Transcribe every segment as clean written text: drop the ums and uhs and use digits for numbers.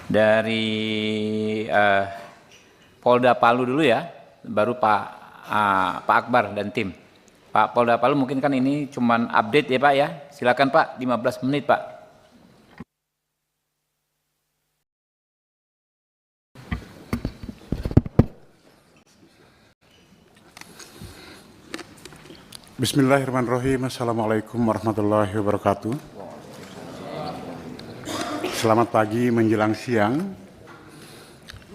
Dari Polda Palu dulu ya, baru Pak Akbar dan tim. Pak Polda Palu mungkin kan ini cuman update ya Pak ya. Silakan Pak, 15 menit Pak. Bismillahirrahmanirrahim. Assalamualaikum warahmatullahi wabarakatuh. Selamat pagi menjelang siang.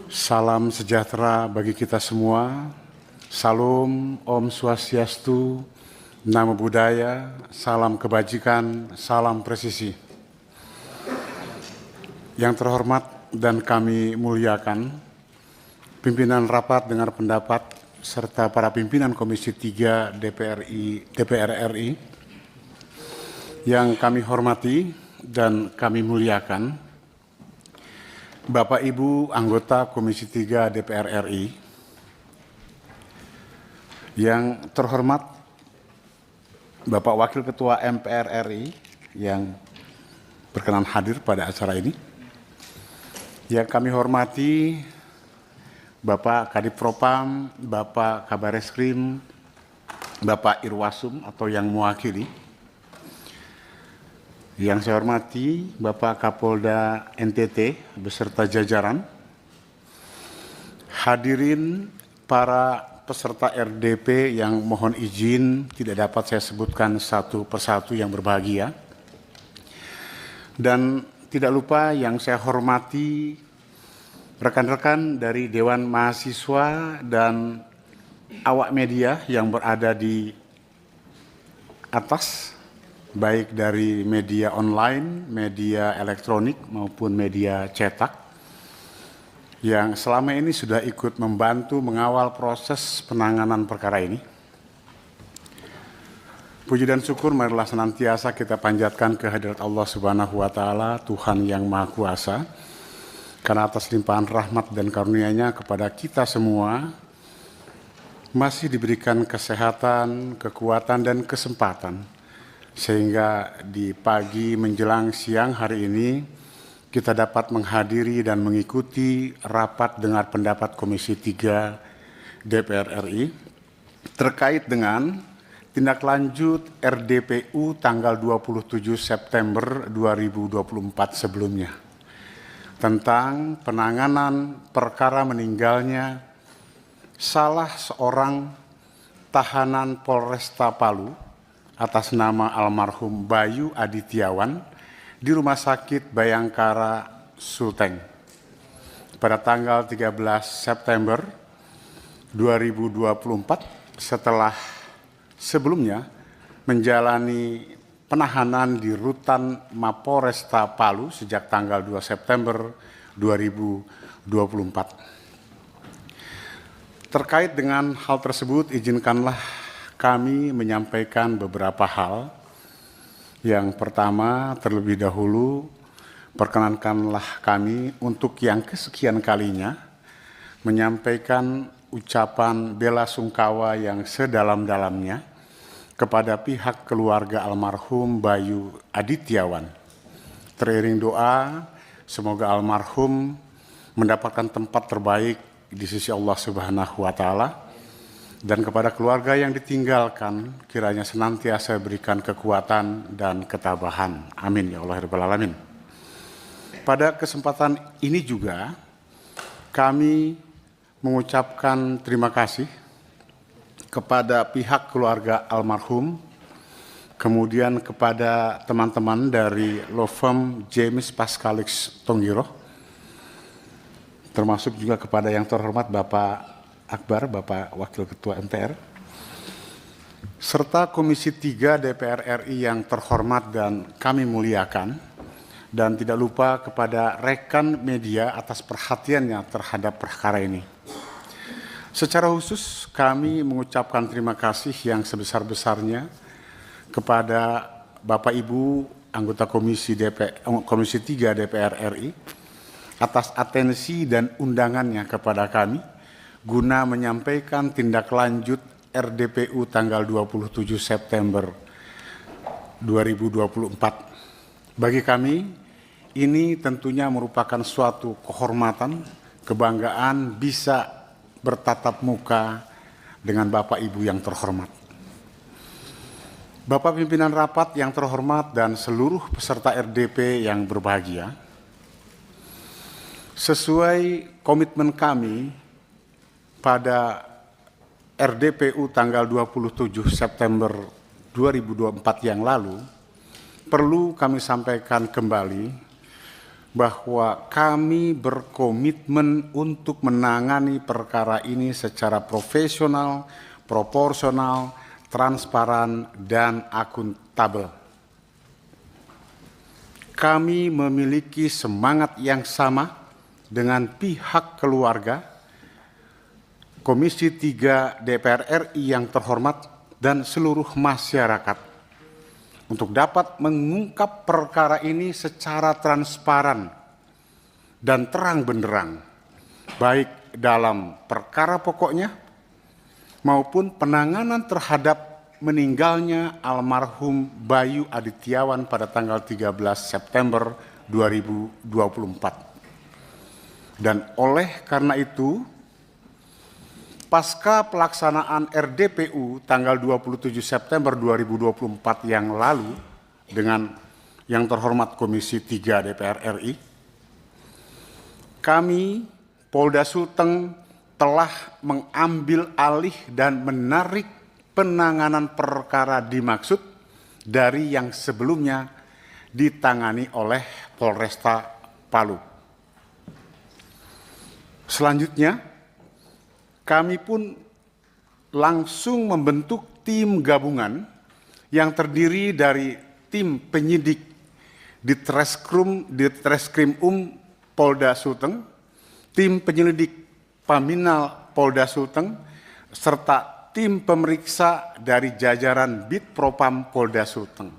Salam sejahtera bagi kita semua. Salam, Om Swastiastu, Namo Buddhaya, salam kebajikan, salam presisi. Yang terhormat dan kami muliakan, pimpinan rapat dengar pendapat serta para pimpinan Komisi 3 DPR RI yang kami hormati dan kami muliakan, Bapak Ibu anggota Komisi 3 DPR RI, yang terhormat Bapak Wakil Ketua MPR RI yang berkenan hadir pada acara ini, yang kami hormati Bapak Kadif Propam, Bapak Kabareskrim, Bapak Irwasum atau yang mewakili. Yang saya hormati Bapak Kapolda NTT beserta jajaran. Hadirin para peserta RDP yang mohon izin tidak dapat saya sebutkan satu persatu yang berbahagia. Dan tidak lupa yang saya hormati rekan-rekan dari Dewan Mahasiswa dan awak media yang berada di atas, baik dari media online, media elektronik maupun media cetak, yang selama ini sudah ikut membantu mengawal proses penanganan perkara ini. Puji dan syukur marilah senantiasa kita panjatkan kehadirat Allah Subhanahu wa Ta'ala, Tuhan yang Maha Kuasa, karena atas limpahan rahmat dan karunia-Nya kepada kita semua masih diberikan kesehatan, kekuatan, dan kesempatan, sehingga di pagi menjelang siang hari ini kita dapat menghadiri dan mengikuti rapat dengar pendapat Komisi 3 DPR RI terkait dengan tindak lanjut RDPU tanggal 27 September 2024 sebelumnya, tentang penanganan perkara meninggalnya salah seorang tahanan Polresta Palu atas nama almarhum Bayu Adityawan di Rumah Sakit Bayangkara Sulteng pada tanggal 13 September 2024 setelah sebelumnya menjalani penahanan di Rutan Mapolresta Palu sejak tanggal 2 September 2024. Terkait dengan hal tersebut, izinkanlah kami menyampaikan beberapa hal. Yang pertama, terlebih dahulu, perkenankanlah kami untuk yang kesekian kalinya menyampaikan ucapan bela sungkawa yang sedalam-dalamnya kepada pihak keluarga almarhum Bayu Adityawan. Teriring doa, semoga almarhum mendapatkan tempat terbaik di sisi Allah Subhanahu wa Ta'ala, dan kepada keluarga yang ditinggalkan kiranya senantiasa berikan kekuatan dan ketabahan. Amin ya Allah Rabbal Alamin. Pada kesempatan ini juga kami mengucapkan terima kasih kepada pihak keluarga almarhum, kemudian kepada teman-teman dari law firm James Pascalix Tonggiro, termasuk juga kepada yang terhormat Bapak Akbar, Bapak Wakil Ketua MPR, serta Komisi 3 DPR RI yang terhormat dan kami muliakan, dan tidak lupa kepada rekan media atas perhatiannya terhadap perkara ini. Secara khusus kami mengucapkan terima kasih yang sebesar-besarnya kepada Bapak Ibu anggota Komisi 3 DPR RI atas atensi dan undangannya kepada kami guna menyampaikan tindak lanjut RDPU tanggal 27 September 2024. Bagi kami ini tentunya merupakan suatu kehormatan, kebanggaan bisa bertatap muka dengan Bapak Ibu yang terhormat. Bapak pimpinan rapat yang terhormat dan seluruh peserta RDP yang berbahagia, sesuai komitmen kami pada RDPU tanggal 27 September 2024 yang lalu, perlu kami sampaikan kembali bahwa kami berkomitmen untuk menangani perkara ini secara profesional, proporsional, transparan, dan akuntabel. Kami memiliki semangat yang sama dengan pihak keluarga, Komisi 3 DPR RI yang terhormat, dan seluruh masyarakat untuk dapat mengungkap perkara ini secara transparan dan terang benderang, baik dalam perkara pokoknya maupun penanganan terhadap meninggalnya almarhum Bayu Adityawan pada tanggal 13 September 2024. Dan oleh karena itu, pasca pelaksanaan RDPU tanggal 27 September 2024 yang lalu dengan yang terhormat Komisi 3 DPR RI, kami Polda Sulteng telah mengambil alih dan menarik penanganan perkara dimaksud dari yang sebelumnya ditangani oleh Polresta Palu. Selanjutnya, kami pun langsung membentuk tim gabungan yang terdiri dari tim penyidik di Treskrim Polda Sulteng, tim penyelidik Paminal Polda Sulteng, serta tim pemeriksa dari jajaran Bid Propam Polda Sulteng.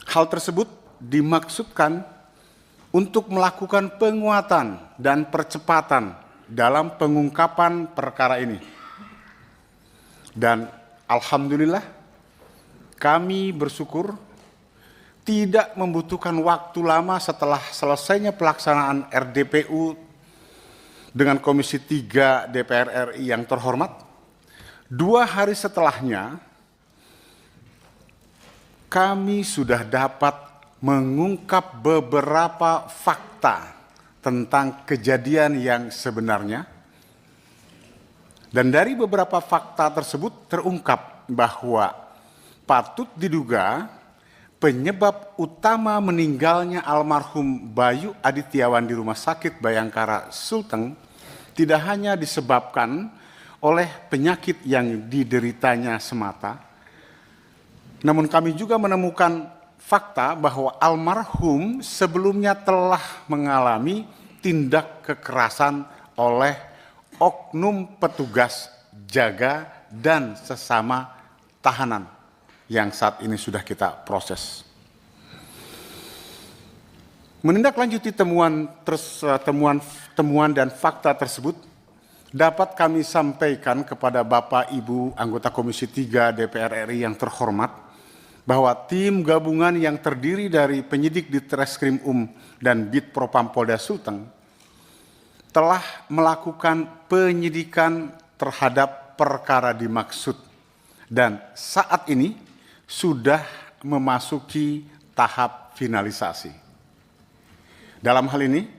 Hal tersebut dimaksudkan untuk melakukan penguatan dan percepatan dalam pengungkapan perkara ini. Dan alhamdulillah kami bersyukur tidak membutuhkan waktu lama setelah selesainya pelaksanaan RDPU dengan Komisi 3 DPR RI yang terhormat. 2 hari setelahnya kami sudah dapat mengungkap beberapa fakta tentang kejadian yang sebenarnya, dan dari beberapa fakta tersebut terungkap bahwa patut diduga penyebab utama meninggalnya almarhum Bayu Adityawan di Rumah Sakit Bayangkara Sulteng tidak hanya disebabkan oleh penyakit yang dideritanya semata, namun kami juga menemukan fakta bahwa almarhum sebelumnya telah mengalami tindak kekerasan oleh oknum petugas jaga dan sesama tahanan yang saat ini sudah kita proses. Menindaklanjuti temuan dan fakta tersebut, dapat kami sampaikan kepada Bapak Ibu anggota Komisi 3 DPR RI yang terhormat, bahwa tim gabungan yang terdiri dari penyidik di Treskrim dan Bid Propam Polda Sulteng telah melakukan penyidikan terhadap perkara dimaksud dan saat ini sudah memasuki tahap finalisasi. Dalam hal ini,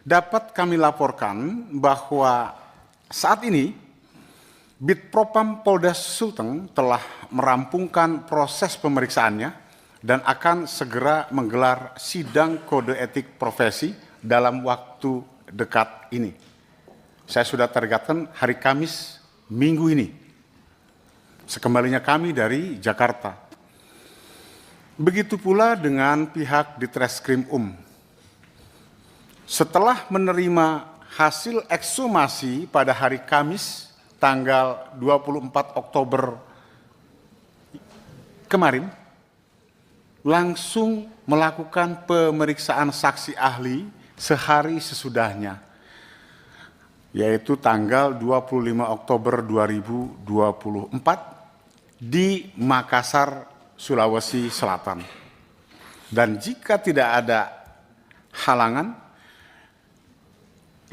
dapat kami laporkan bahwa saat ini Bid Propam Polda Sulteng telah merampungkan proses pemeriksaannya dan akan segera menggelar sidang kode etik profesi dalam waktu dekat ini. Saya sudah targetkan hari Kamis minggu ini, sekembalinya kami dari Jakarta. Begitu pula dengan pihak di Treskrim Setelah menerima hasil ekshumasi pada hari Kamis tanggal 24 Oktober kemarin, langsung melakukan pemeriksaan saksi ahli sehari sesudahnya, yaitu tanggal 25 Oktober 2024 di Makassar, Sulawesi Selatan. Dan jika tidak ada halangan,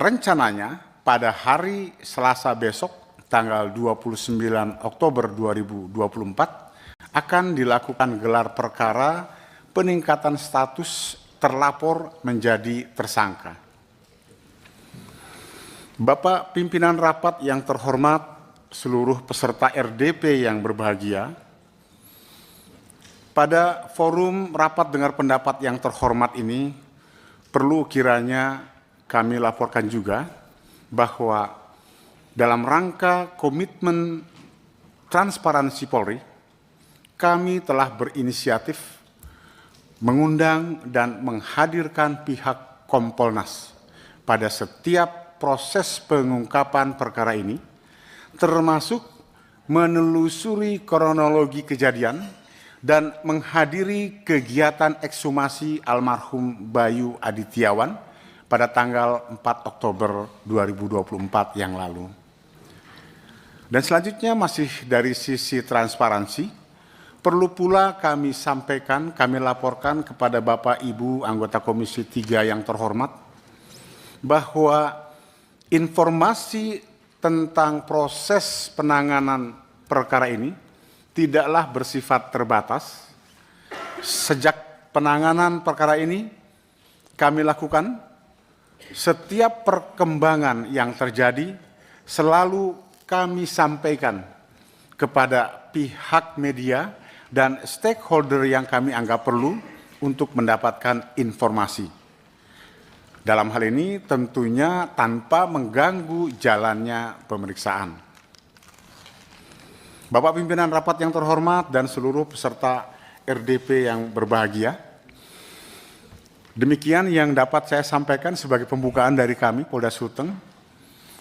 rencananya pada hari Selasa besok tanggal 29 Oktober 2024 akan dilakukan gelar perkara peningkatan status terlapor menjadi tersangka. Bapak pimpinan rapat yang terhormat, seluruh peserta RDP yang berbahagia, pada forum rapat dengar pendapat yang terhormat ini, perlu kiranya kami laporkan juga bahwa dalam rangka komitmen transparansi Polri, kami telah berinisiatif mengundang dan menghadirkan pihak Kompolnas pada setiap proses pengungkapan perkara ini, termasuk menelusuri kronologi kejadian dan menghadiri kegiatan ekshumasi almarhum Bayu Adityawan pada tanggal 4 Oktober 2024 yang lalu. Dan selanjutnya masih dari sisi transparansi, perlu pula kami sampaikan, kami laporkan kepada Bapak Ibu anggota Komisi 3 yang terhormat, bahwa informasi tentang proses penanganan perkara ini tidaklah bersifat terbatas. Sejak penanganan perkara ini kami lakukan, setiap perkembangan yang terjadi selalu kami sampaikan kepada pihak media dan stakeholder yang kami anggap perlu untuk mendapatkan informasi. Dalam hal ini tentunya tanpa mengganggu jalannya pemeriksaan. Bapak pimpinan rapat yang terhormat dan seluruh peserta RDP yang berbahagia, demikian yang dapat saya sampaikan sebagai pembukaan dari kami, Polda Sulteng,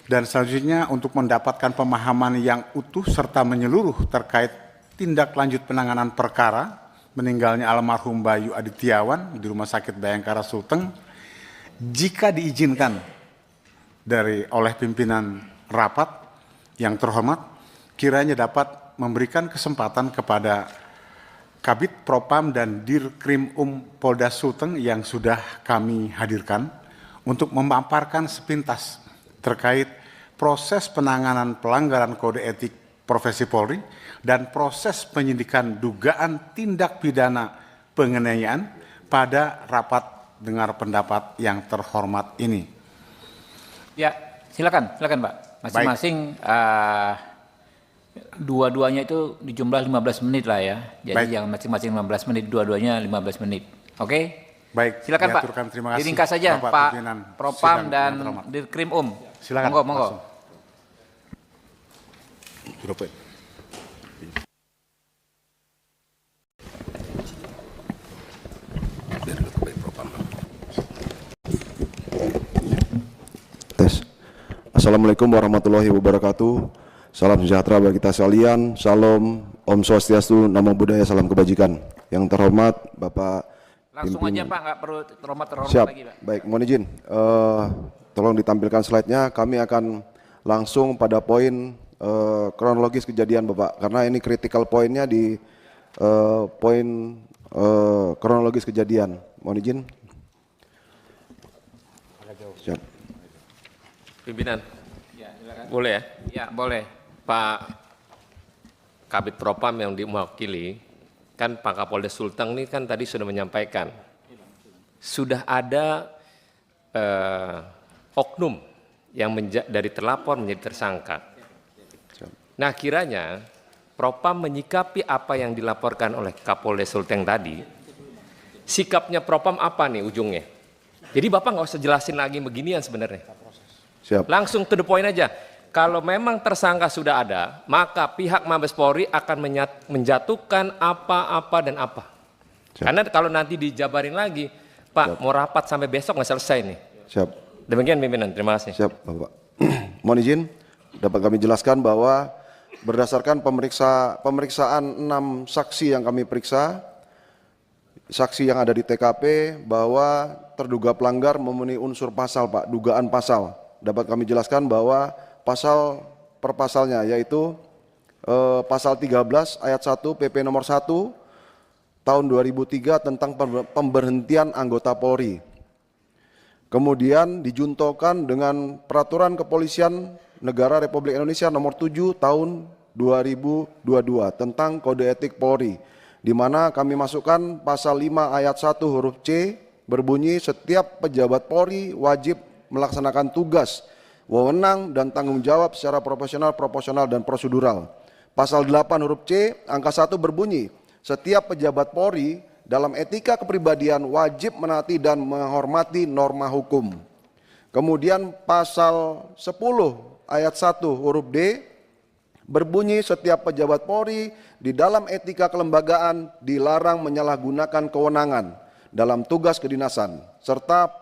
dan selanjutnya untuk mendapatkan pemahaman yang utuh serta menyeluruh terkait tindak lanjut penanganan perkara meninggalnya almarhum Bayu Adityawan di Rumah Sakit Bayangkara Sulteng, jika diizinkan oleh pimpinan rapat yang terhormat, kiranya dapat memberikan kesempatan kepada Kabid Propam dan Dirkrim Polda Sulteng yang sudah kami hadirkan untuk memaparkan sepintas terkait proses penanganan pelanggaran kode etik profesi Polri dan proses penyidikan dugaan tindak pidana penganiayaan pada rapat dengar pendapat yang terhormat ini. Ya, silakan Pak. Masing-masing dua-duanya itu di jumlah 15 menit lah ya. Jadi Baik. yang masing-masing 15 menit, dua-duanya 15 menit. Oke? Baik, Silakan Pak. terima kasih. Diringkas saja Bapak Pak pimpinan Propam sidang dan yang terhormat. Dirkrim Silakan. Monggo. Tes. Assalamualaikum warahmatullahi wabarakatuh. Salam sejahtera bagi kita sekalian. Salam, Om Swastiastu, Namo Buddhaya, salam kebajikan. Yang terhormat Bapak Langsung aja Pak, nggak perlu terhormat Siap. lagi Pak. Baik, mohon izin. Tolong ditampilkan slide-nya. Kami akan langsung pada poin kronologis kejadian Bapak, karena ini critical point-nya di poin kronologis kejadian. Mohon izin. Siap. Pimpinan, Ya, silakan. boleh ya? Ya, boleh. Pak Kabid Propam yang mewakili, kan Pak Kapolda Sulteng ini kan tadi sudah menyampaikan, sudah ada oknum yang dari terlapor menjadi tersangka. Nah, kiranya Propam menyikapi apa yang dilaporkan oleh Kapolda Sulteng tadi, sikapnya Propam apa nih ujungnya? Jadi Bapak nggak usah jelasin lagi beginian sebenarnya. Siap. Langsung to the point aja. Kalau memang tersangka sudah ada, maka pihak Mabes Polri akan menjatuhkan apa-apa dan apa. Siap. Karena kalau nanti dijabarin lagi, Pak, mau rapat sampai besok nggak selesai nih. Siap. Demikian pimpinan, terima kasih. Siap, Bapak. Mohon izin, dapat kami jelaskan bahwa berdasarkan pemeriksaan 6 saksi yang kami periksa, saksi yang ada di TKP, bahwa terduga pelanggar memenuhi unsur pasal, Pak, dugaan pasal. Dapat kami jelaskan bahwa pasal per pasalnya, yaitu pasal 13 ayat 1 PP nomor 1 tahun 2003 tentang pemberhentian anggota Polri. Kemudian dijuntokan dengan Peraturan Kepolisian Negara Republik Indonesia nomor 7 tahun 2022 tentang Kode Etik Polri, di mana kami masukkan pasal 5 ayat 1 huruf C berbunyi setiap pejabat Polri wajib melaksanakan tugas, wewenang dan tanggung jawab secara profesional, proporsional dan prosedural. Pasal 8 huruf C angka 1 berbunyi setiap pejabat Polri dalam etika kepribadian wajib menaati dan menghormati norma hukum. Kemudian pasal 10 ayat 1 huruf D berbunyi setiap pejabat Polri di dalam etika kelembagaan dilarang menyalahgunakan kewenangan dalam tugas kedinasan, serta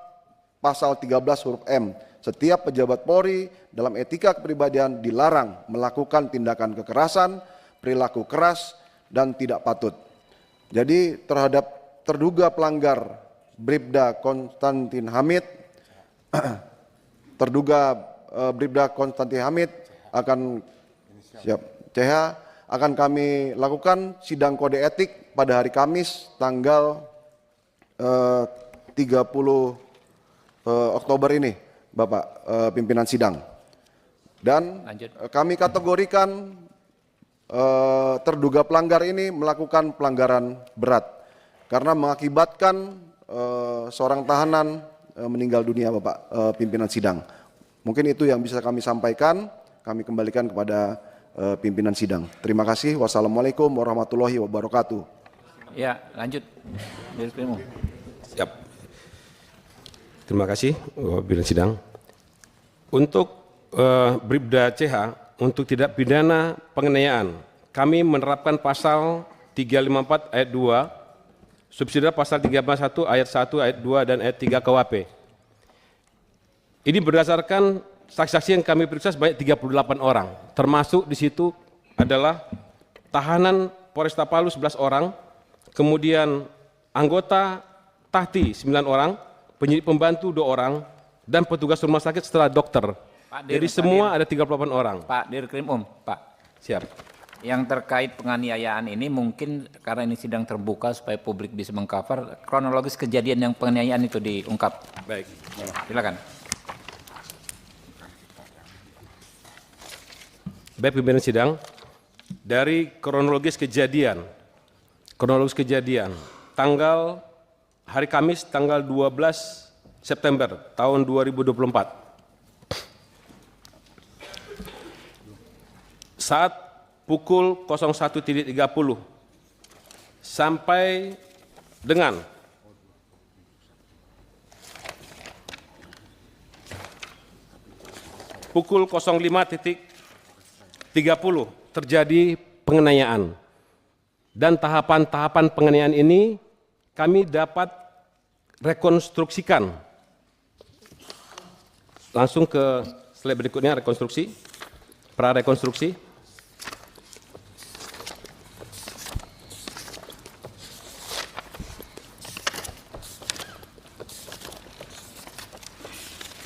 pasal 13 huruf M, setiap pejabat Polri dalam etika kepribadian dilarang melakukan tindakan kekerasan, perilaku keras, dan tidak patut. Jadi terhadap terduga pelanggar Bribda Konstantin Hamid, Bribda Konstantin Hamid akan CH akan kami lakukan sidang kode etik pada hari Kamis tanggal 30 Oktober ini, Bapak pimpinan sidang. Dan kami kategorikan terduga pelanggar ini melakukan pelanggaran berat karena mengakibatkan seorang tahanan meninggal dunia, Bapak pimpinan sidang. Mungkin itu yang bisa kami sampaikan, kami kembalikan kepada pimpinan sidang. Terima kasih. Wassalamualaikum warahmatullahi wabarakatuh. Ya, lanjut. Siap. Terima kasih, pimpinan sidang. Untuk Bribda CH, untuk tidak pidana penganiayaan, kami menerapkan pasal 354 ayat 2, subsidi pasal 351 ayat 1, ayat 2, dan ayat 3 KUHP. Ini berdasarkan saksi-saksi yang kami periksa sebanyak 38 orang, termasuk di situ adalah tahanan Polresta Palu 11 orang, kemudian anggota Tahti 9 orang, penyidik pembantu 2 orang, dan petugas rumah sakit setelah dokter. Jadi semua ada 38 orang. Pak Dirkrim Pak. Siap. Yang terkait penganiayaan ini mungkin karena ini sidang terbuka supaya publik bisa mengcover kronologis kejadian yang penganiayaan itu diungkap. Baik. Silakan. Baik, pimpinan sidang, dari kronologis kejadian, tanggal hari Kamis tanggal 12 September tahun 2024, saat pukul 01.30 sampai dengan pukul 05.30 terjadi penganiayaan, dan tahapan-tahapan penganiayaan ini kami dapat rekonstruksikan. Langsung ke slide berikutnya, rekonstruksi, prarekonstruksi.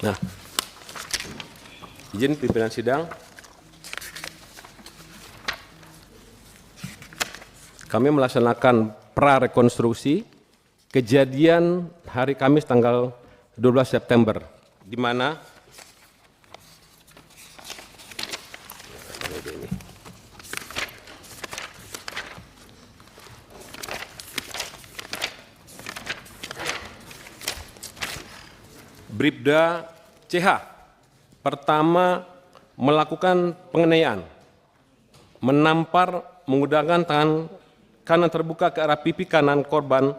Nah, izin pimpinan sidang, kami melaksanakan prarekonstruksi kejadian hari Kamis tanggal 12 September, di mana Bribda CH pertama melakukan penganiayaan, menampar menggunakan tangan kanan terbuka ke arah pipi kanan korban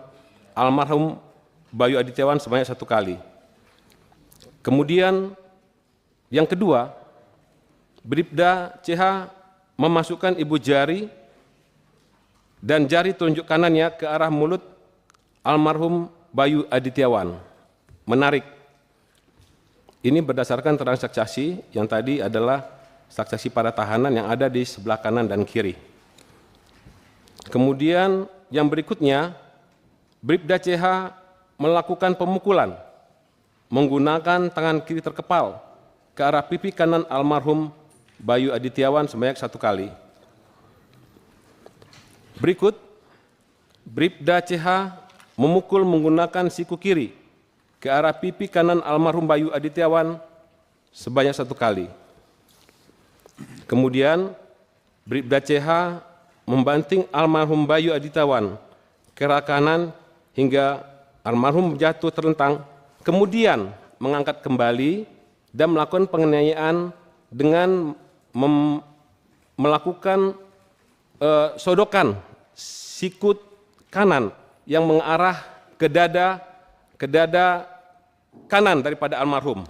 almarhum Bayu Adityawan sebanyak 1 kali. Kemudian yang kedua, Bribda CH memasukkan ibu jari dan jari telunjuk kanannya ke arah mulut almarhum Bayu Adityawan, menarik. Ini berdasarkan transaksi saksi yang tadi adalah saksi para tahanan yang ada di sebelah kanan dan kiri. Kemudian yang berikutnya, Bribda CH melakukan pemukulan menggunakan tangan kiri terkepal ke arah pipi kanan almarhum Bayu Adityawan sebanyak 1 kali. Berikut, Bribda CH memukul menggunakan siku kiri ke arah pipi kanan almarhum Bayu Adityawan sebanyak 1 kali. Kemudian Bribda CH membanting almarhum Bayu Adityawan ke arah kanan hingga almarhum jatuh terlentang, kemudian mengangkat kembali dan melakukan penganiayaan dengan melakukan sodokan sikut kanan yang mengarah ke dada kanan daripada almarhum.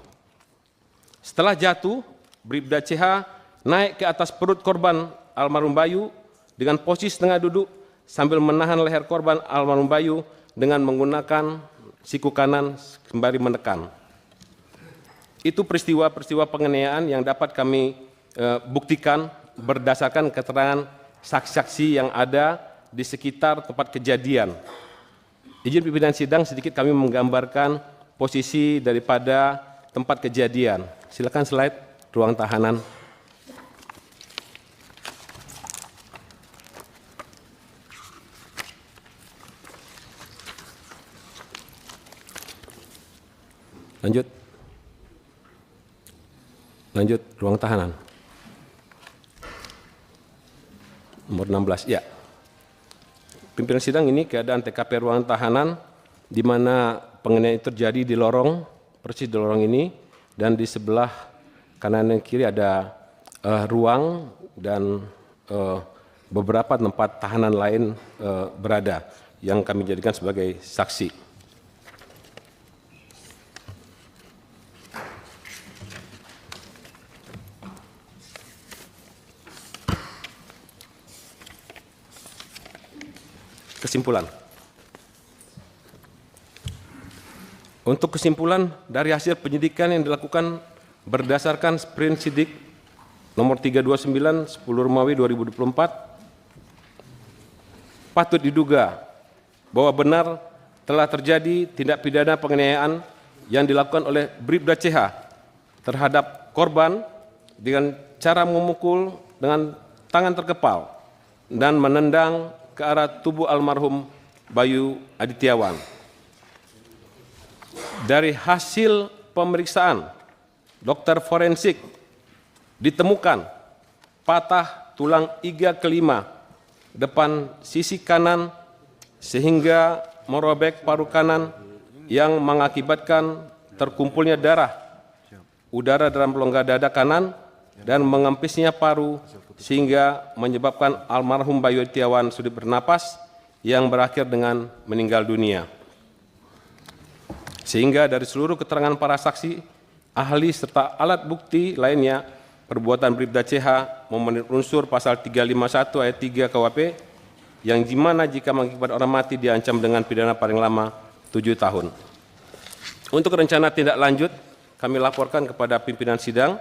Setelah jatuh, Bribda CH naik ke atas perut korban almarhum Bayu dengan posisi tengah duduk sambil menahan leher korban almarhum Bayu dengan menggunakan siku kanan sembari menekan. Itu peristiwa-peristiwa penganiayaan yang dapat kami buktikan berdasarkan keterangan saksi-saksi yang ada di sekitar tempat kejadian. Izin pimpinan sidang sedikit kami menggambarkan posisi daripada tempat kejadian. Silakan slide ruang tahanan. Lanjut ruang tahanan. Nomor 16, ya. Pimpinan sidang, ini keadaan TKP ruang tahanan di mana penganiayaan terjadi di lorong, persis di lorong ini, dan di sebelah kanan dan kiri ada ruang dan beberapa tempat tahanan lain berada yang kami jadikan sebagai saksi. Kesimpulan. Untuk kesimpulan dari hasil penyidikan yang dilakukan berdasarkan sprint sidik nomor 329 10 Romawi 2024, patut diduga bahwa benar telah terjadi tindak pidana penganiayaan yang dilakukan oleh Bribda CH terhadap korban dengan cara memukul dengan tangan terkepal dan menendang ke arah tubuh almarhum Bayu Adityawan. Dari hasil pemeriksaan dokter forensik ditemukan patah tulang iga kelima depan sisi kanan sehingga merobek paru kanan yang mengakibatkan terkumpulnya darah udara dalam rongga dada kanan dan mengempisnya paru sehingga menyebabkan almarhum Bayu Adityawan sulit bernapas yang berakhir dengan meninggal dunia. Sehingga dari seluruh keterangan para saksi, ahli serta alat bukti lainnya, perbuatan Bribda CH memenuhi unsur pasal 351 ayat 3 KUHP yang dimana jika mengakibatkan orang mati diancam dengan pidana paling lama 7 tahun. Untuk rencana tindak lanjut, kami laporkan kepada pimpinan sidang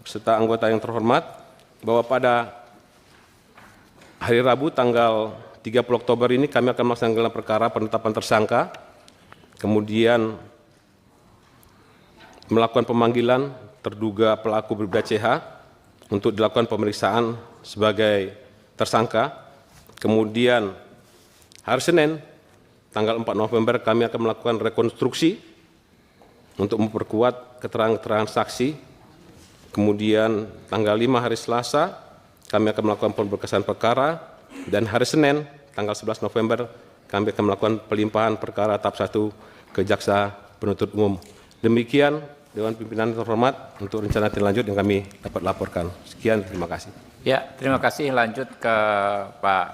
beserta anggota yang terhormat bahwa pada hari Rabu tanggal 30 Oktober ini kami akan melaksanakan gelar perkara penetapan tersangka, kemudian melakukan pemanggilan terduga pelaku Bribda CH untuk dilakukan pemeriksaan sebagai tersangka. Kemudian hari Senin tanggal 4 November kami akan melakukan rekonstruksi untuk memperkuat keterangan-keterangan saksi. Kemudian tanggal 5 hari Selasa kami akan melakukan pemberkasan perkara dan hari Senin tanggal 11 November kami akan melakukan pelimpahan perkara tahap 1 ke Jaksa Penuntut Umum. Demikian Dewan Pimpinan terhormat untuk rencana tindak lanjut yang kami dapat laporkan. Sekian, terima kasih. Ya, terima kasih. Lanjut ke Pak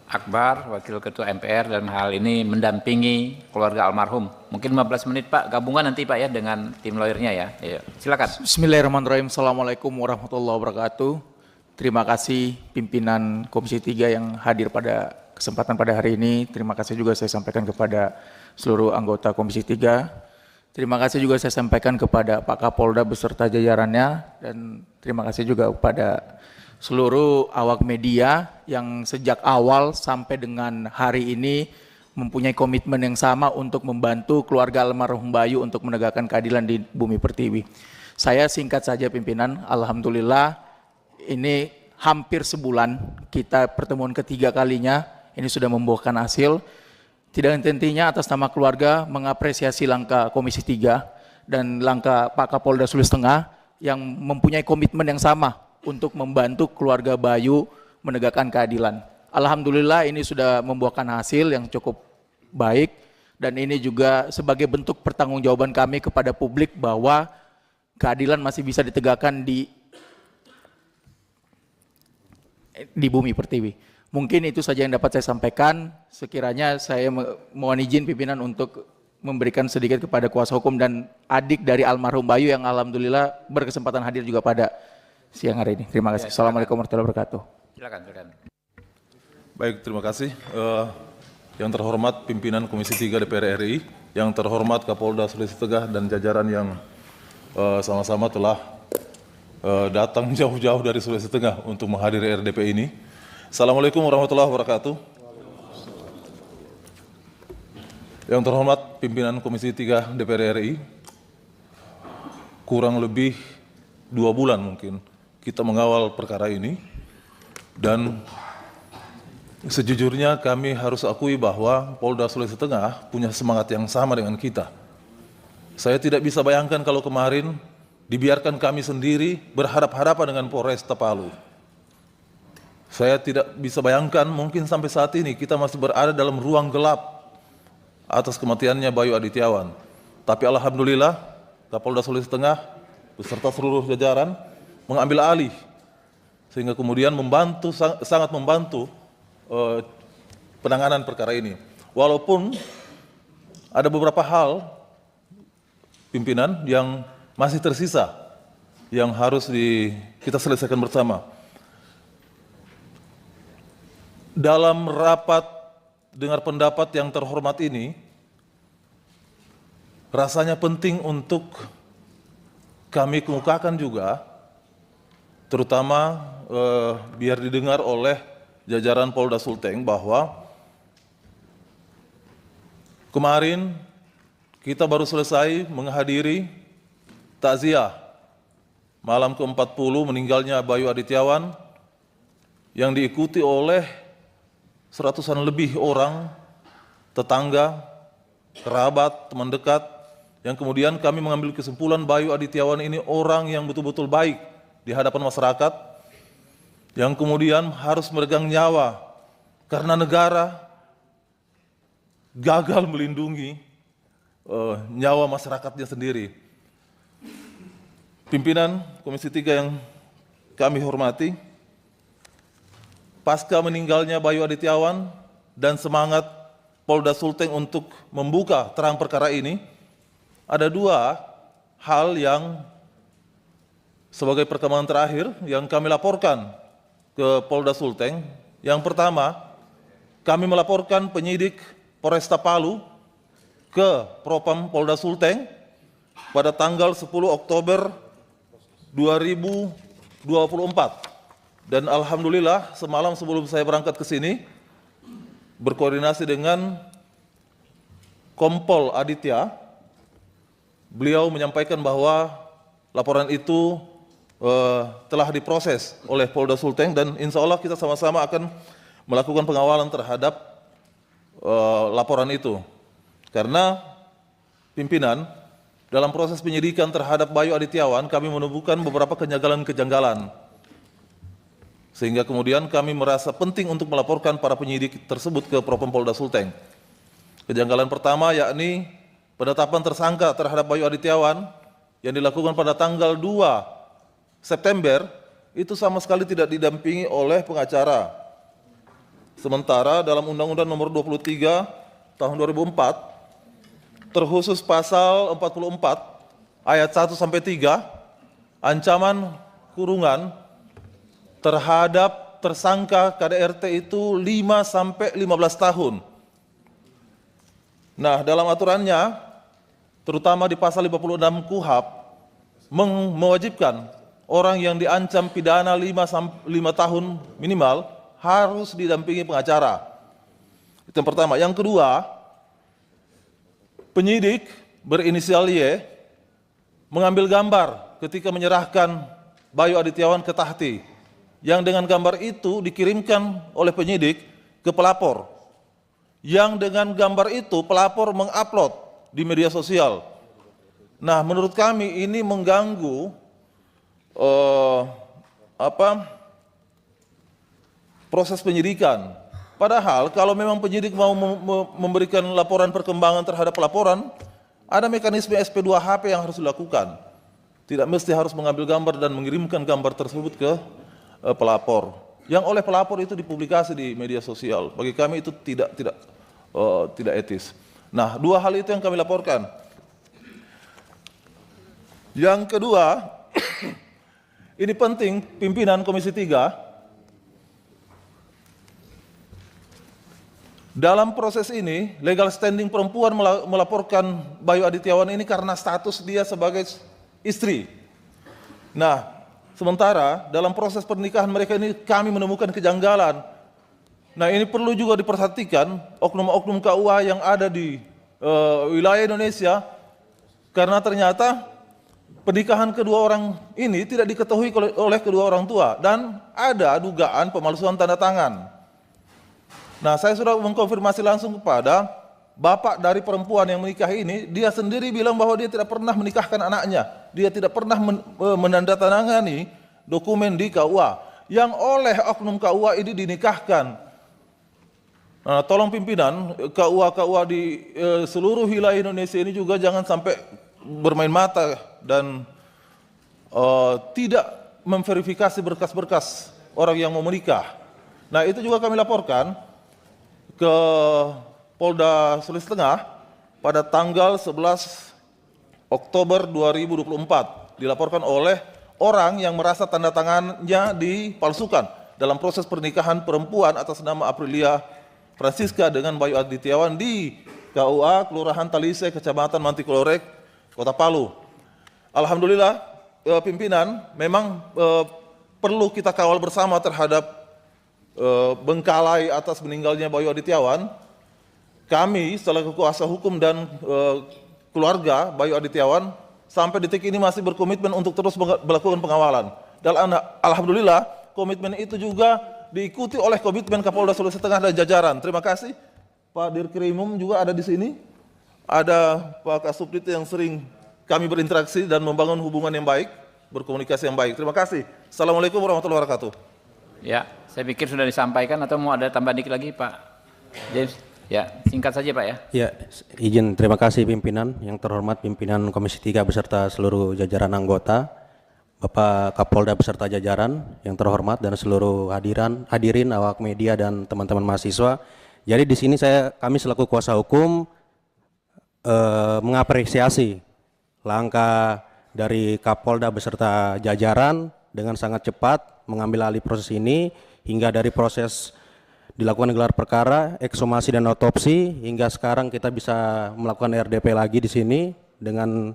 Akbar, Wakil Ketua MPR, dalam hal ini mendampingi keluarga almarhum. Mungkin 15 menit Pak, gabungan nanti Pak ya dengan tim lawyernya ya. Ya, silakan. Bismillahirrahmanirrahim. Assalamualaikum warahmatullahi wabarakatuh. Terima kasih pimpinan Komisi 3 yang hadir pada kesempatan pada hari ini. Terima kasih juga saya sampaikan kepada seluruh anggota Komisi 3. Terima kasih juga saya sampaikan kepada Pak Kapolda beserta jajarannya, dan terima kasih juga kepada seluruh awak media yang sejak awal sampai dengan hari ini mempunyai komitmen yang sama untuk membantu keluarga almarhum Bayu untuk menegakkan keadilan di Bumi Pertiwi. Saya singkat saja pimpinan, alhamdulillah ini hampir sebulan kita pertemuan ketiga kalinya, ini sudah membuahkan hasil. Tidak henti-hentinya atas nama keluarga mengapresiasi langkah Komisi 3 dan langkah Pak Kapolda Sulawesi Tengah yang mempunyai komitmen yang sama untuk membantu keluarga Bayu menegakkan keadilan. Alhamdulillah ini sudah membuahkan hasil yang cukup baik dan ini juga sebagai bentuk pertanggungjawaban kami kepada publik bahwa keadilan masih bisa ditegakkan di bumi pertiwi. Mungkin itu saja yang dapat saya sampaikan. Sekiranya saya mohon izin pimpinan untuk memberikan sedikit kepada kuasa hukum dan adik dari almarhum Bayu yang alhamdulillah berkesempatan hadir juga pada siang hari ini. Terima kasih. Assalamualaikum warahmatullahi wabarakatuh. Silakan. Baik, terima kasih. Yang terhormat pimpinan Komisi 3 DPR RI, yang terhormat Kapolda Sulawesi Tengah dan jajaran yang sama-sama telah datang jauh-jauh dari Sulawesi Tengah untuk menghadiri RDP ini. Assalamualaikum warahmatullahi wabarakatuh. Yang terhormat pimpinan Komisi 3 DPR RI, kurang lebih 2 bulan mungkin kita mengawal perkara ini, dan sejujurnya kami harus akui bahwa Polda Sulawesi Tengah punya semangat yang sama dengan kita. Saya tidak bisa bayangkan kalau kemarin dibiarkan kami sendiri berhadapan-hadapan dengan Polresta Palu. Saya tidak bisa bayangkan mungkin sampai saat ini kita masih berada dalam ruang gelap atas kematiannya Bayu Adityawan. Tapi alhamdulillah Kapolda Sulawesi Tengah beserta seluruh jajaran mengambil alih sehingga kemudian sangat membantu penanganan perkara ini. Walaupun ada beberapa hal pimpinan yang masih tersisa yang harus kita selesaikan bersama. Dalam rapat dengar pendapat yang terhormat ini, rasanya penting untuk kami kemukakan juga, terutama biar didengar oleh jajaran Polda Sulteng bahwa kemarin kita baru selesai menghadiri takziah malam ke-40 meninggalnya Bayu Adityawan yang diikuti oleh seratusan lebih orang, tetangga, kerabat, teman dekat, yang kemudian kami mengambil kesimpulan Bayu Adityawan ini orang yang betul-betul baik di hadapan masyarakat, yang kemudian harus meregang nyawa karena negara gagal melindungi nyawa masyarakatnya sendiri. Pimpinan Komisi 3 yang kami hormati, pasca meninggalnya Bayu Adityawan dan semangat Polda Sulteng untuk membuka terang perkara ini, ada 2 hal yang sebagai perkembangan terakhir yang kami laporkan ke Polda Sulteng. Yang pertama, kami melaporkan penyidik Polresta Palu ke Propam Polda Sulteng pada tanggal 10 Oktober 2024. Dan alhamdulillah semalam sebelum saya berangkat ke sini, berkoordinasi dengan Kompol Aditya, beliau menyampaikan bahwa laporan itu telah diproses oleh Polda Sulteng dan insya Allah kita sama-sama akan melakukan pengawalan terhadap laporan itu. Karena pimpinan, dalam proses penyidikan terhadap Bayu Adityawan, kami menemukan beberapa kejanggalan-kejanggalan. Sehingga kemudian kami merasa penting untuk melaporkan para penyidik tersebut ke Propam Polda Sulteng. Kejanggalan pertama yakni penetapan tersangka terhadap Bayu Adityawan yang dilakukan pada tanggal 2 September itu sama sekali tidak didampingi oleh pengacara. Sementara dalam Undang-Undang Nomor 23 Tahun 2004 terkhusus pasal 44 ayat 1 sampai 3 ancaman kurungan terhadap tersangka KDRT itu 5 sampai 15 tahun. Nah, dalam aturannya terutama di pasal 56 KUHP mewajibkan orang yang diancam pidana 5 tahun minimal harus didampingi pengacara. Itu yang pertama. Yang kedua, penyidik berinisial Y mengambil gambar ketika menyerahkan Bayu Adityawan ke Tahti, yang dengan gambar itu dikirimkan oleh penyidik ke pelapor, yang dengan gambar itu pelapor mengupload di media sosial. Nah, menurut kami ini mengganggu proses penyidikan. Padahal kalau memang penyidik mau memberikan laporan perkembangan terhadap laporan, ada mekanisme SP2HP yang harus dilakukan. Tidak mesti harus mengambil gambar dan mengirimkan gambar tersebut ke pelapor. Yang oleh pelapor itu dipublikasi di media sosial. Bagi kami itu tidak etis. Nah, dua hal itu yang kami laporkan. Yang kedua, ini penting pimpinan Komisi 3 dalam proses ini legal standing perempuan melaporkan Bayu Adityawan ini karena status dia sebagai istri. Nah, sementara dalam proses pernikahan mereka ini kami menemukan kejanggalan. Nah, ini perlu juga diperhatikan oknum-oknum KUA yang ada di wilayah Indonesia, karena ternyata pernikahan kedua orang ini tidak diketahui oleh kedua orang tua dan ada dugaan pemalsuan tanda tangan. Nah, saya sudah mengkonfirmasi langsung kepada bapak dari perempuan yang menikah ini, dia sendiri bilang bahwa dia tidak pernah menikahkan anaknya, dia tidak pernah menandatangani dokumen di KUA yang oleh oknum KUA ini dinikahkan. Nah, tolong pimpinan KUA di seluruh wilayah Indonesia ini juga jangan sampai bermain mata dan tidak memverifikasi berkas-berkas orang yang mau menikah. Nah, itu juga kami laporkan ke Polda Sulawesi Tengah pada tanggal 11 Oktober 2024. Dilaporkan oleh orang yang merasa tanda tangannya dipalsukan dalam proses pernikahan perempuan atas nama Aprilia Francisca dengan Bayu Adityawan di KUA Kelurahan Talise, Kecamatan Mantikolorek, Kota Palu. Alhamdulillah, pimpinan, memang perlu kita kawal bersama terhadap bengkalai atas meninggalnya Bayu Adityawan. Kami selaku kuasa hukum dan keluarga Bayu Adityawan sampai detik ini masih berkomitmen untuk terus melakukan pengawalan. Dan alhamdulillah, komitmen itu juga diikuti oleh komitmen Kapolda Sulawesi Tengah dan jajaran. Terima kasih. Pak Dirkrimum juga ada di sini. Ada Pak Kasubdit yang sering kami berinteraksi dan membangun hubungan yang baik, berkomunikasi yang baik. Terima kasih. Assalamualaikum warahmatullahi wabarakatuh. Ya, saya pikir sudah disampaikan atau mau ada tambah dikit lagi Pak James? Ya, singkat saja Pak ya. Ya, izin terima kasih pimpinan, yang terhormat pimpinan Komisi 3 beserta seluruh jajaran anggota, Bapak Kapolda beserta jajaran yang terhormat dan seluruh hadirin awak media dan teman-teman mahasiswa. Jadi di sini kami selaku kuasa hukum mengapresiasi langkah dari Kapolda beserta jajaran dengan sangat cepat mengambil alih proses ini hingga dari proses dilakukan gelar perkara, ekshumasi dan otopsi hingga sekarang kita bisa melakukan RDP lagi di sini dengan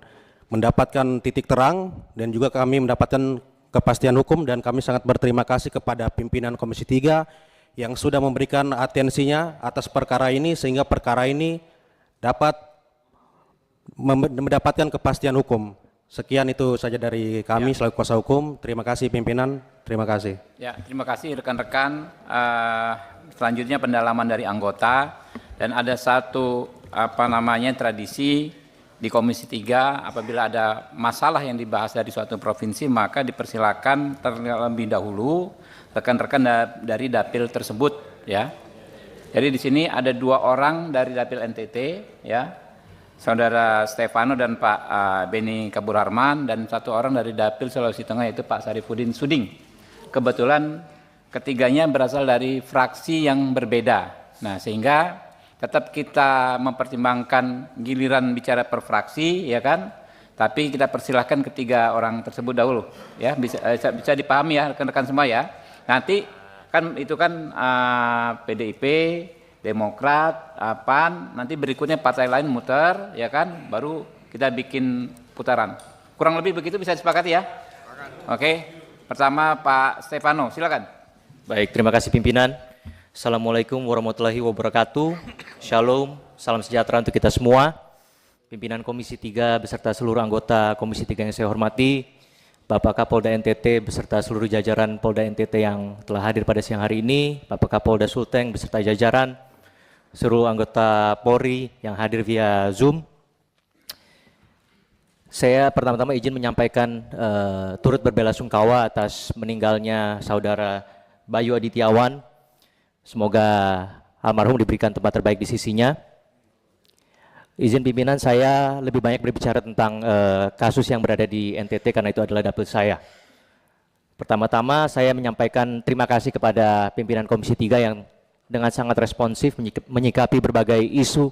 mendapatkan titik terang dan juga kami mendapatkan kepastian hukum, dan kami sangat berterima kasih kepada pimpinan Komisi 3 yang sudah memberikan atensinya atas perkara ini sehingga perkara ini dapat mendapatkan kepastian hukum. Sekian itu saja dari kami selaku kuasa hukum. Terima kasih pimpinan, terima kasih. Ya, terima kasih rekan-rekan. Selanjutnya pendalaman dari anggota, dan ada satu tradisi di Komisi 3 apabila ada masalah yang dibahas dari suatu provinsi maka dipersilakan terlebih dahulu rekan-rekan dari dapil tersebut ya. Jadi di sini ada 2 orang dari dapil NTT ya. Saudara Stefano dan Pak Beni Kabur Harman, dan 1 orang dari Dapil Sulawesi Tengah yaitu Pak Sarifudin Suding. Kebetulan ketiganya berasal dari fraksi yang berbeda. Nah, sehingga tetap kita mempertimbangkan giliran bicara per fraksi, ya kan? Tapi kita persilahkan ketiga orang tersebut dahulu, ya bisa dipahami ya rekan-rekan semua ya. Nanti kan itu kan PDIP, Demokrat, PAN, nanti berikutnya partai lain muter, ya kan, baru kita bikin putaran. Kurang lebih begitu, bisa disepakati ya? Oke, pertama Pak Stefano, silakan. Baik, terima kasih pimpinan. Assalamualaikum warahmatullahi wabarakatuh. Shalom, salam sejahtera untuk kita semua. Pimpinan Komisi 3 beserta seluruh anggota Komisi 3 yang saya hormati, Bapak Kapolda NTT beserta seluruh jajaran Polda NTT yang telah hadir pada siang hari ini, Bapak Kapolda Sulteng beserta jajaran, seluruh anggota Polri yang hadir via Zoom. Saya pertama-tama izin menyampaikan turut berbelasungkawa atas meninggalnya saudara Bayu Adityawan. Semoga almarhum diberikan tempat terbaik di sisinya. Izin pimpinan, saya lebih banyak berbicara tentang kasus yang berada di NTT karena itu adalah dapil saya. Pertama-tama saya menyampaikan terima kasih kepada pimpinan Komisi 3 yang dengan sangat responsif menyikapi berbagai isu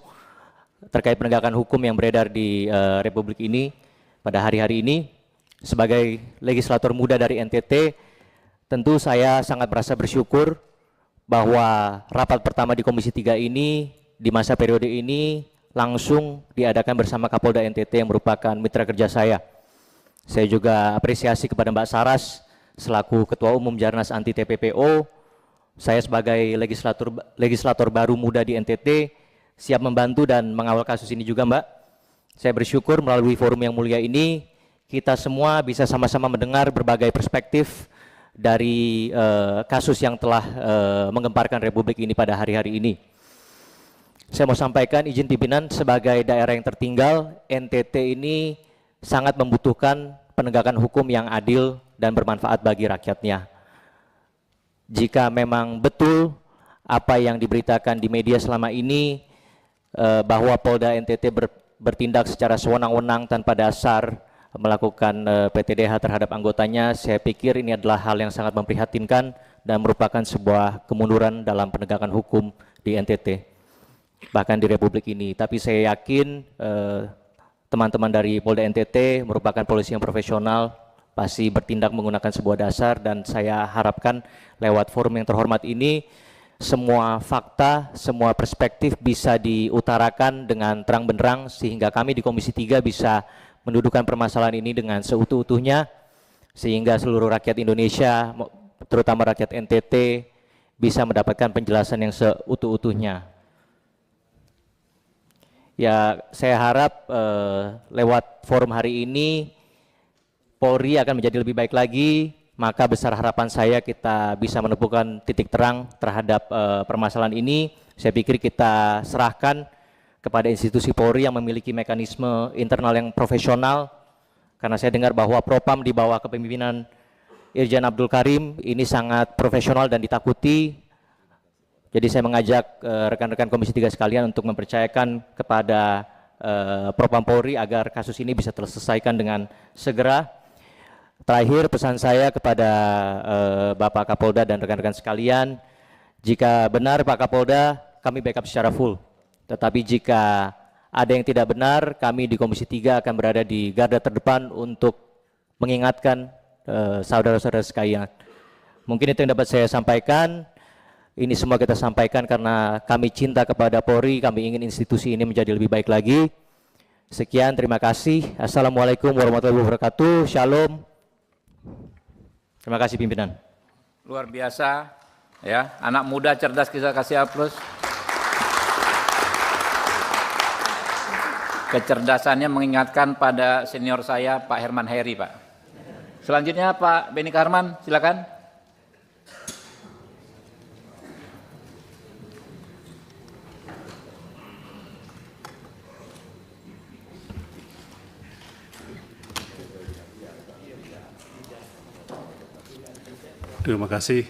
terkait penegakan hukum yang beredar di Republik ini pada hari-hari ini. Sebagai legislator muda dari NTT, tentu saya sangat merasa bersyukur bahwa rapat pertama di Komisi 3 ini di masa periode ini langsung diadakan bersama Kapolda NTT yang merupakan mitra kerja saya. Saya juga apresiasi kepada Mbak Saras selaku Ketua Umum Jarnas Anti TPPO. Saya sebagai legislator baru muda di NTT siap membantu dan mengawal kasus ini juga, Mbak. Saya bersyukur melalui forum yang mulia ini kita semua bisa sama-sama mendengar berbagai perspektif dari kasus yang telah menggemparkan Republik ini pada hari-hari ini. Saya mau sampaikan izin pimpinan, sebagai daerah yang tertinggal, NTT ini sangat membutuhkan penegakan hukum yang adil dan bermanfaat bagi rakyatnya. Jika memang betul apa yang diberitakan di media selama ini bahwa Polda NTT bertindak secara sewenang-wenang tanpa dasar melakukan PTDH terhadap anggotanya, saya pikir ini adalah hal yang sangat memprihatinkan dan merupakan sebuah kemunduran dalam penegakan hukum di NTT. Bahkan di Republik ini. Tapi saya yakin teman-teman dari Polda NTT merupakan polisi yang profesional, pasti bertindak menggunakan sebuah dasar, dan saya harapkan lewat forum yang terhormat ini semua fakta, semua perspektif bisa diutarakan dengan terang benderang sehingga kami di Komisi 3 bisa mendudukan permasalahan ini dengan seutuh-utuhnya sehingga seluruh rakyat Indonesia, terutama rakyat NTT, bisa mendapatkan penjelasan yang seutuh-utuhnya. Ya, saya harap lewat forum hari ini Polri akan menjadi lebih baik lagi, maka besar harapan saya kita bisa menemukan titik terang terhadap permasalahan ini. Saya pikir kita serahkan kepada institusi Polri yang memiliki mekanisme internal yang profesional, karena saya dengar bahwa Propam di bawah kepemimpinan Irjen Abdul Karim ini sangat profesional dan ditakuti. Jadi saya mengajak rekan-rekan Komisi 3 sekalian untuk mempercayakan kepada Propam Polri agar kasus ini bisa terselesaikan dengan segera. Terakhir, pesan saya kepada Bapak Kapolda dan rekan-rekan sekalian, jika benar Pak Kapolda, kami backup secara full. Tetapi jika ada yang tidak benar, kami di Komisi 3 akan berada di garda terdepan untuk mengingatkan saudara-saudara sekalian. Mungkin itu yang dapat saya sampaikan. Ini semua kita sampaikan karena kami cinta kepada Polri, kami ingin institusi ini menjadi lebih baik lagi. Sekian, terima kasih. Assalamualaikum warahmatullahi wabarakatuh. Shalom. Terima kasih pimpinan. Luar biasa, ya, anak muda cerdas, kita kasih aplaus. Kecerdasannya mengingatkan pada senior saya, Pak Herman Heri, Pak. Selanjutnya Pak Beni Karman, silakan. Terima kasih